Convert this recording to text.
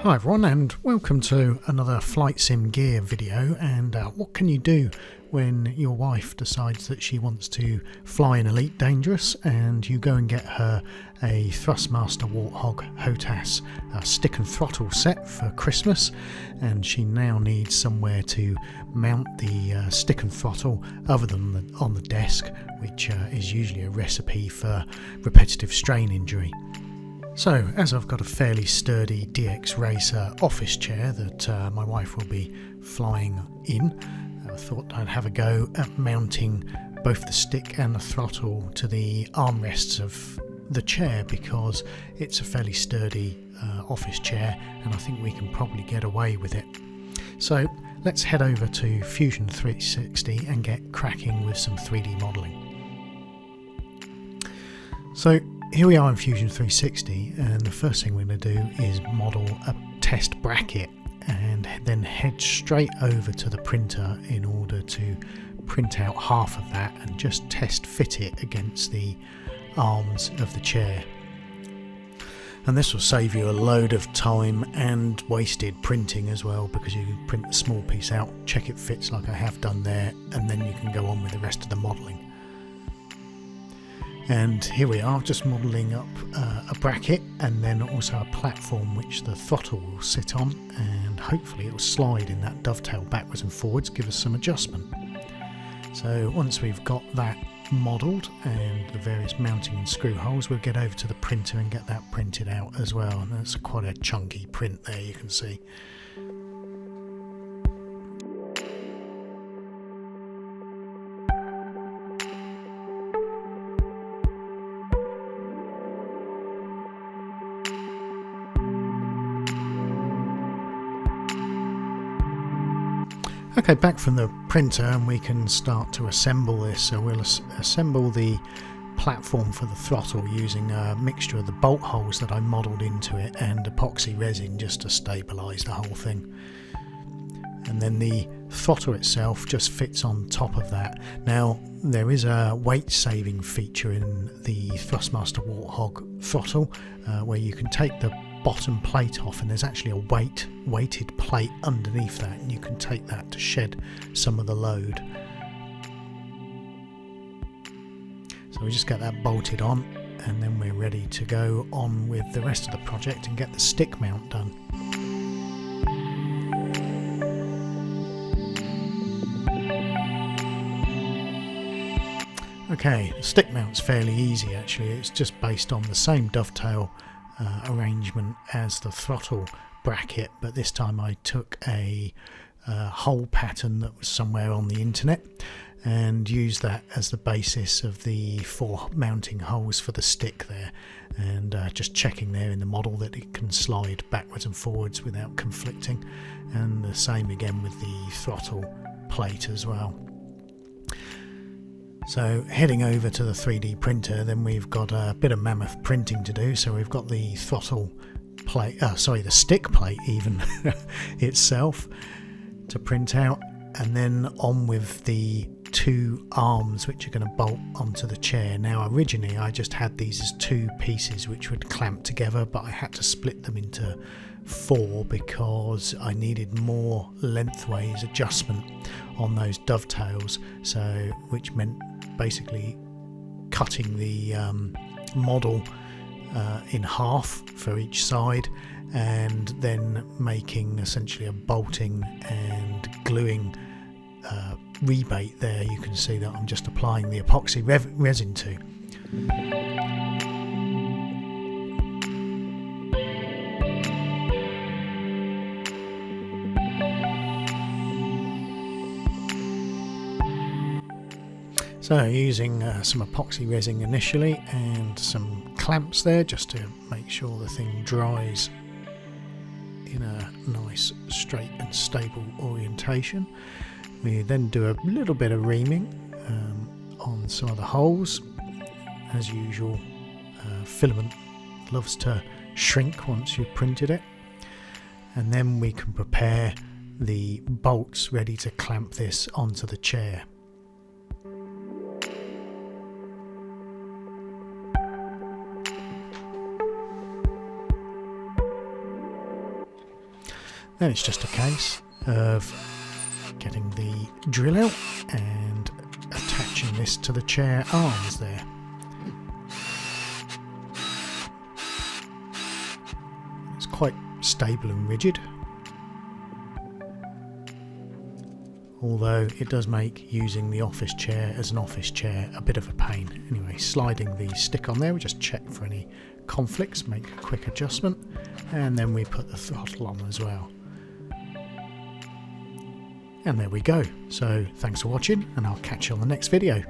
Hi everyone, and welcome to another Flight Sim Gear video. And what can you do when your wife decides that she wants to fly in Elite Dangerous and you go and get her a Thrustmaster Warthog HOTAS stick and throttle set for Christmas, and she now needs somewhere to mount the stick and throttle other than on the desk, which is usually a recipe for repetitive strain injury. So, as I've got a fairly sturdy DXRacer office chair that my wife will be flying in, I thought I'd have a go at mounting both the stick and the throttle to the armrests of the chair, because it's a fairly sturdy office chair and I think we can probably get away with it. So let's head over to Fusion 360 and get cracking with some 3D modelling. So here we are in Fusion 360, and the first thing we're going to do is model a test bracket and then head straight over to the printer in order to print out half of that and just test fit it against the arms of the chair. And this will save you a load of time and wasted printing as well, because you can print the small piece out, check it fits like I have done there, and then you can go on with the rest of the modelling. And here we are, just modelling up a bracket and then also a platform which the throttle will sit on, and hopefully it will slide in that dovetail backwards and forwards, give us some adjustment. So once we've got that modelled and the various mounting and screw holes, we'll get over to the printer and get that printed out as well. And that's quite a chunky print there, you can see. Okay, back from the printer and we can start to assemble this. So we'll assemble the platform for the throttle using a mixture of the bolt holes that I modelled into it and epoxy resin just to stabilise the whole thing. And then the throttle itself just fits on top of that. Now there is a weight saving feature in the Thrustmaster Warthog throttle where you can take the bottom plate off, and there's actually a weighted plate underneath that, and you can take that to shed some of the load. So we just get that bolted on, and then we're ready to go on with the rest of the project and get the stick mount done. Okay, the stick mount's fairly easy actually. It's just based on the same dovetail arrangement as the throttle bracket, but this time I took a hole pattern that was somewhere on the internet and used that as the basis of the 4 mounting holes for the stick there, and just checking there in the model that it can slide backwards and forwards without conflicting, and the same again with the throttle plate as well. So heading over to the 3D printer, then we've got a bit of mammoth printing to do. So we've got the throttle plate, the stick plate even itself to print out, and then on with the 2 arms which are going to bolt onto the chair. Now originally I just had these as 2 pieces which would clamp together, but I had to split them into 4 because I needed more lengthways adjustment on those dovetails, so which meant basically cutting the model in half for each side, and then making essentially a bolting and gluing rebate there. You can see that I'm just applying the epoxy resin to. So using some epoxy resin initially and some clamps there just to make sure the thing dries in a nice straight and stable orientation. We then do a little bit of reaming on some of the holes. As usual, filament loves to shrink once you've printed it, and then we can prepare the bolts ready to clamp this onto the chair. Then it's just a case of getting the drill out and attaching this to the chair arms there. It's quite stable and rigid, although it does make using the office chair as an office chair a bit of a pain. Anyway, sliding the stick on there, we just check for any conflicts, make a quick adjustment, and then we put the throttle on as well. And there we go. So thanks for watching, and I'll catch you on the next video.